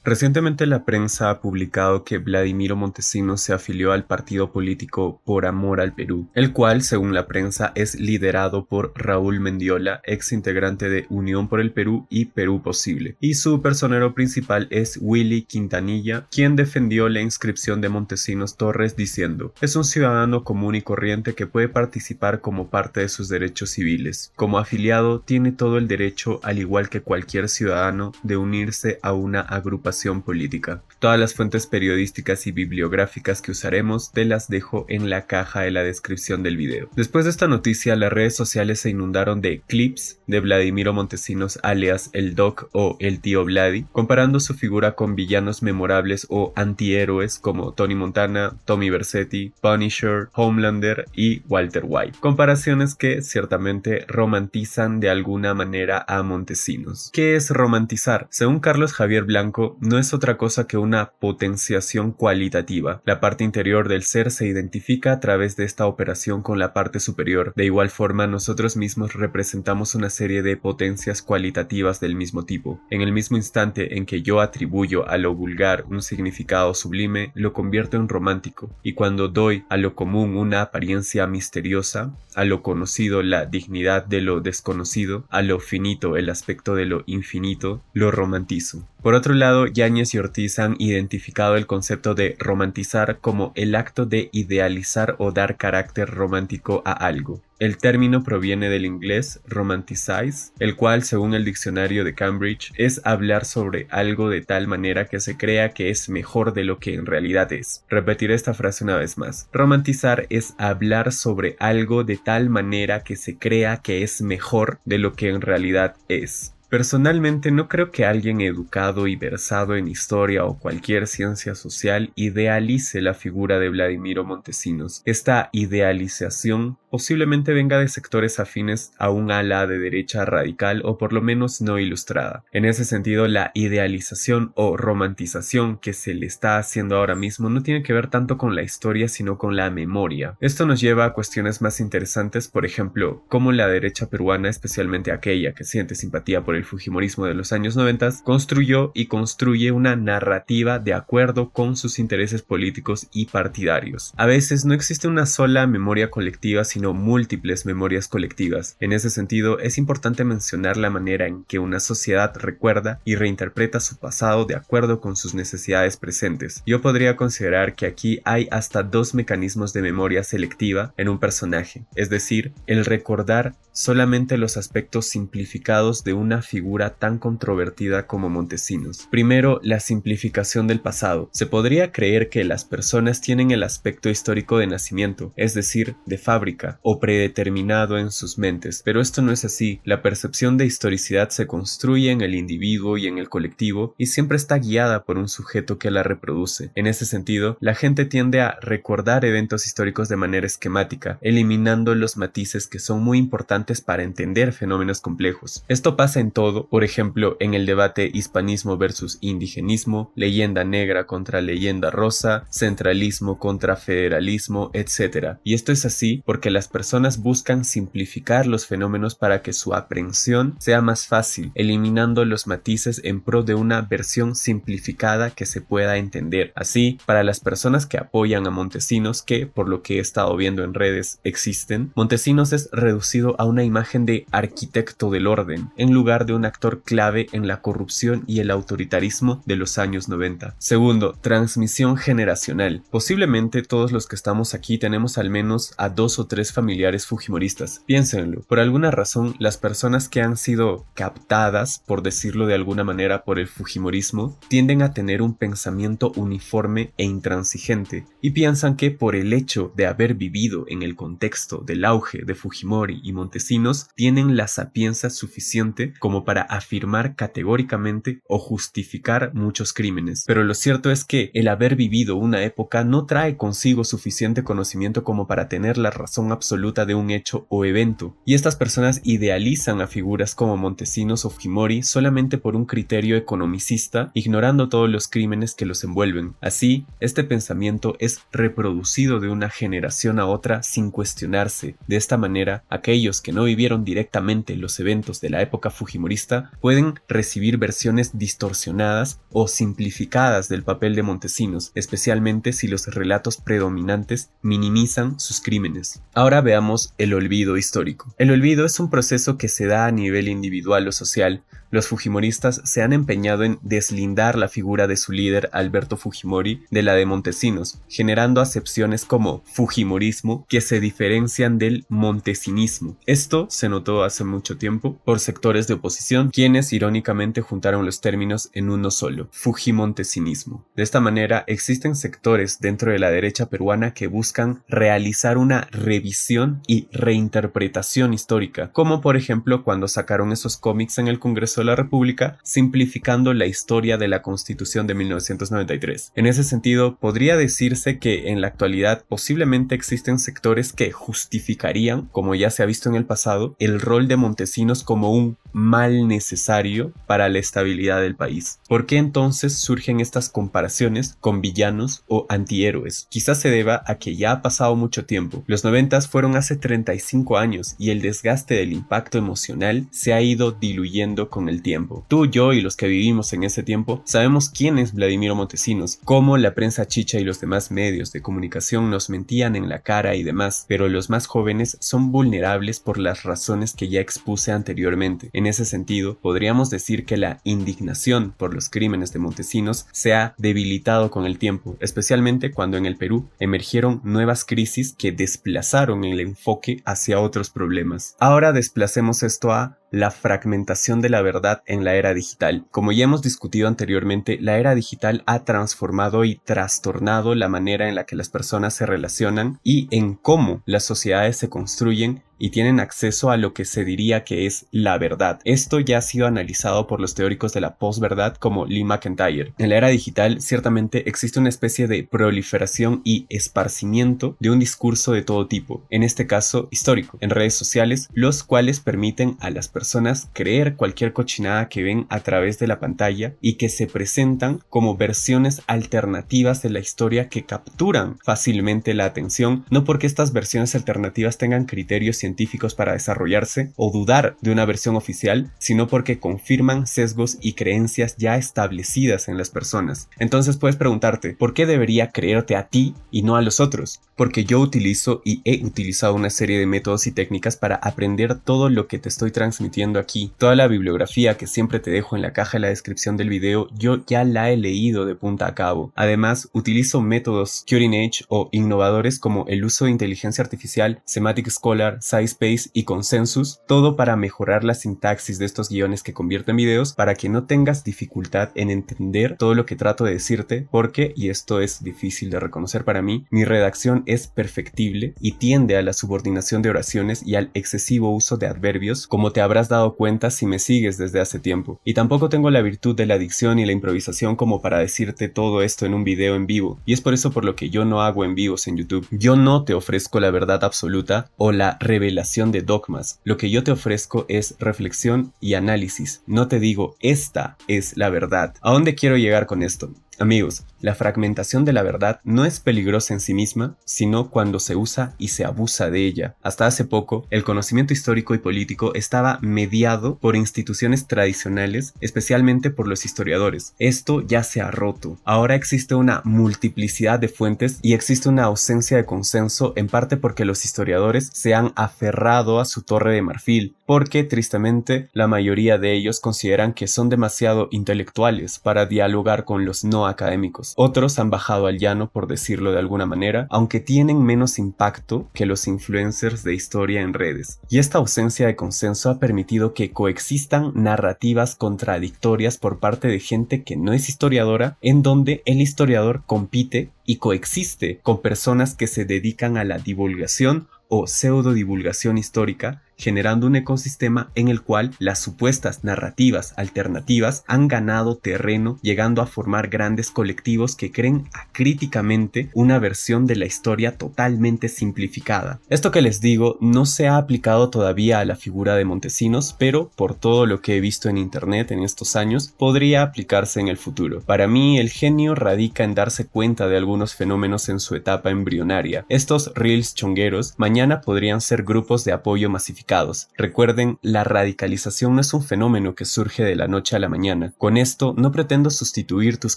Recientemente la prensa ha publicado que Vladimiro Montesinos se afilió al partido político Por Amor al Perú, el cual, según la prensa, es liderado por Raúl Mendiola, ex integrante de Unión por el Perú y Perú Posible, y su personero principal es Willy Quintanilla, quien defendió la inscripción de Montesinos Torres diciendo: es un ciudadano común y corriente que puede participar como parte de sus derechos civiles. Como afiliado, tiene todo el derecho, al igual que cualquier ciudadano, de unirse a una agrupación política. Todas las fuentes periodísticas y bibliográficas que usaremos te las dejo en la caja de la descripción del video. Después de esta noticia, las redes sociales se inundaron de clips de Vladimiro Montesinos alias el Doc o el Tío Vladi, comparando su figura con villanos memorables o antihéroes como Tony Montana, Tommy Vercetti, Punisher, Homelander y Walter White. Comparaciones que ciertamente romantizan de alguna manera a Montesinos. ¿Qué es romantizar? Según Carlos Javier Blanco, no es otra cosa que una potenciación cualitativa. La parte interior del ser se identifica a través de esta operación con la parte superior. De igual forma, nosotros mismos representamos una serie de potencias cualitativas del mismo tipo. En el mismo instante en que yo atribuyo a lo vulgar un significado sublime, lo convierto en romántico, y cuando doy a lo común una apariencia misteriosa, a lo conocido la dignidad de lo desconocido, a lo finito el aspecto de lo infinito, lo romantizo. Por otro lado, Yáñez y Ortiz han identificado el concepto de romantizar como el acto de idealizar o dar carácter romántico a algo. El término proviene del inglés romanticize, el cual, según el diccionario de Cambridge, es hablar sobre algo de tal manera que se crea que es mejor de lo que en realidad es. Repetiré esta frase una vez más. Romantizar es hablar sobre algo de tal manera que se crea que es mejor de lo que en realidad es. Personalmente no creo que alguien educado y versado en historia o cualquier ciencia social idealice la figura de Vladimiro Montesinos. Esta idealización posiblemente venga de sectores afines a un ala de derecha radical o por lo menos no ilustrada. En ese sentido, la idealización o romantización que se le está haciendo ahora mismo no tiene que ver tanto con la historia sino con la memoria. Esto nos lleva a cuestiones más interesantes, por ejemplo, cómo la derecha peruana, especialmente aquella que siente simpatía por el fujimorismo de los años 90, construyó y construye una narrativa de acuerdo con sus intereses políticos y partidarios. A veces no existe una sola memoria colectiva, sino múltiples memorias colectivas. En ese sentido, es importante mencionar la manera en que una sociedad recuerda y reinterpreta su pasado de acuerdo con sus necesidades presentes. Yo podría considerar que aquí hay hasta dos mecanismos de memoria selectiva en un personaje, es decir, el recordar solamente los aspectos simplificados de una figura tan controvertida como Montesinos. Primero, la simplificación del pasado. Se podría creer que las personas tienen el aspecto histórico de nacimiento, es decir, de fábrica, o predeterminado en sus mentes, pero esto no es así. La percepción de historicidad se construye en el individuo y en el colectivo y siempre está guiada por un sujeto que la reproduce. En ese sentido, la gente tiende a recordar eventos históricos de manera esquemática, eliminando los matices que son muy importantes para entender fenómenos complejos. Esto pasa en todo, por ejemplo, en el debate hispanismo versus indigenismo, leyenda negra contra leyenda rosa, centralismo contra federalismo, etc. Y esto es así porque las personas buscan simplificar los fenómenos para que su aprehensión sea más fácil, eliminando los matices en pro de una versión simplificada que se pueda entender. Así, para las personas que apoyan a Montesinos, que por lo que he estado viendo en redes existen, Montesinos es reducido a una imagen de arquitecto del orden, en lugar de un actor clave en la corrupción y el autoritarismo de los años 90. Segundo, transmisión generacional. Posiblemente todos los que estamos aquí tenemos al menos a 2 o 3 familiares fujimoristas. Piénsenlo, por alguna razón las personas que han sido captadas, por decirlo de alguna manera, por el fujimorismo, tienden a tener un pensamiento uniforme e intransigente y piensan que por el hecho de haber vivido en el contexto del auge de Fujimori y Montesinos, tienen la sapiencia suficiente como para afirmar categóricamente o justificar muchos crímenes. Pero lo cierto es que el haber vivido una época no trae consigo suficiente conocimiento como para tener la razón absoluta de un hecho o evento, y estas personas idealizan a figuras como Montesinos o Fujimori solamente por un criterio economicista, ignorando todos los crímenes que los envuelven. Así, este pensamiento es reproducido de una generación a otra sin cuestionarse. De esta manera, aquellos que no vivieron directamente los eventos de la época fujimorista fujimorista pueden recibir versiones distorsionadas o simplificadas del papel de Montesinos, especialmente si los relatos predominantes minimizan sus crímenes. Ahora veamos el olvido histórico. El olvido es un proceso que se da a nivel individual o social. Los fujimoristas se han empeñado en deslindar la figura de su líder Alberto Fujimori de la de Montesinos, generando acepciones como fujimorismo que se diferencian del montesinismo. Esto se notó hace mucho tiempo por sectores de oposición, quienes irónicamente juntaron los términos en uno solo, fujimontesinismo. De esta manera, existen sectores dentro de la derecha peruana que buscan realizar una revisión y reinterpretación histórica, como por ejemplo cuando sacaron esos cómics en el Congreso de la República simplificando la historia de la Constitución de 1993. En ese sentido, podría decirse que en la actualidad posiblemente existen sectores que justificarían, como ya se ha visto en el pasado, el rol de Montesinos como un mal necesario para la estabilidad del país. ¿Por qué entonces surgen estas comparaciones con villanos o antihéroes? Quizás se deba a que ya ha pasado mucho tiempo. Los 90s fueron hace 35 años y el desgaste del impacto emocional se ha ido diluyendo con el tiempo. Tú, yo y los que vivimos en ese tiempo sabemos quién es Vladimiro Montesinos, cómo la prensa chicha y los demás medios de comunicación nos mentían en la cara y demás, pero los más jóvenes son vulnerables por las razones que ya expuse anteriormente. En ese sentido, podríamos decir que la indignación por los crímenes de Montesinos se ha debilitado con el tiempo, especialmente cuando en el Perú emergieron nuevas crisis que desplazaron el enfoque hacia otros problemas. Ahora desplacemos esto a la fragmentación de la verdad en la era digital. Como ya hemos discutido anteriormente, la era digital ha transformado y trastornado la manera en la que las personas se relacionan y en cómo las sociedades se construyen y tienen acceso a lo que se diría que es la verdad. Esto ya ha sido analizado por los teóricos de la posverdad como Lee McEntire. En la era digital, ciertamente existe una especie de proliferación y esparcimiento de un discurso de todo tipo, en este caso histórico, en redes sociales, los cuales permiten a las personas creer cualquier cochinada que ven a través de la pantalla y que se presentan como versiones alternativas de la historia que capturan fácilmente la atención, no porque estas versiones alternativas tengan criterios científicos para desarrollarse o dudar de una versión oficial, sino porque confirman sesgos y creencias ya establecidas en las personas. Entonces puedes preguntarte, ¿por qué debería creerte a ti y no a los otros? Porque yo utilizo y he utilizado una serie de métodos y técnicas para aprender todo lo que te estoy transmitiendo aquí. Toda la bibliografía que siempre te dejo en la caja de la descripción del video, yo ya la he leído de punta a cabo. Además, utilizo métodos cutting edge o innovadores como el uso de inteligencia artificial, Semantic Scholar, SciSpace y Consensus, todo para mejorar la sintaxis de estos guiones que convierto en videos para que no tengas dificultad en entender todo lo que trato de decirte, porque, y esto es difícil de reconocer para mí, mi redacción es perfectible y tiende a la subordinación de oraciones y al excesivo uso de adverbios, como te habrás dado cuenta si me sigues desde hace tiempo. Y tampoco tengo la virtud de la dicción y la improvisación como para decirte todo esto en un video en vivo, y es por eso por lo que yo no hago en vivos en YouTube. Yo no te ofrezco la verdad absoluta o la revelación de dogmas. Lo que yo te ofrezco es reflexión y análisis. No te digo, esta es la verdad. ¿A dónde quiero llegar con esto? Amigos, la fragmentación de la verdad no es peligrosa en sí misma, sino cuando se usa y se abusa de ella. Hasta hace poco, el conocimiento histórico y político estaba mediado por instituciones tradicionales, especialmente por los historiadores. Esto ya se ha roto. Ahora existe una multiplicidad de fuentes y existe una ausencia de consenso, en parte porque los historiadores se han aferrado a su torre de marfil, porque tristemente la mayoría de ellos consideran que son demasiado intelectuales para dialogar con los no académicos. Otros han bajado al llano, por decirlo de alguna manera, aunque tienen menos impacto que los influencers de historia en redes. Y esta ausencia de consenso ha permitido que coexistan narrativas contradictorias por parte de gente que no es historiadora, en donde el historiador compite y coexiste con personas que se dedican a la divulgación o pseudodivulgación histórica, generando un ecosistema en el cual las supuestas narrativas alternativas han ganado terreno, llegando a formar grandes colectivos que creen acríticamente una versión de la historia totalmente simplificada. Esto que les digo no se ha aplicado todavía a la figura de Montesinos, pero por todo lo que he visto en internet en estos años, podría aplicarse en el futuro. Para mí, el genio radica en darse cuenta de algunos fenómenos en su etapa embrionaria. Estos reels chongueros mañana podrían ser grupos de apoyo masificados identificados. Recuerden, la radicalización no es un fenómeno que surge de la noche a la mañana. Con esto no pretendo sustituir tus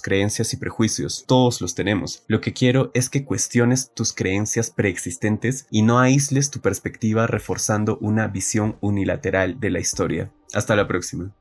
creencias y prejuicios, todos los tenemos. Lo que quiero es que cuestiones tus creencias preexistentes y no aísles tu perspectiva reforzando una visión unilateral de la historia. Hasta la próxima.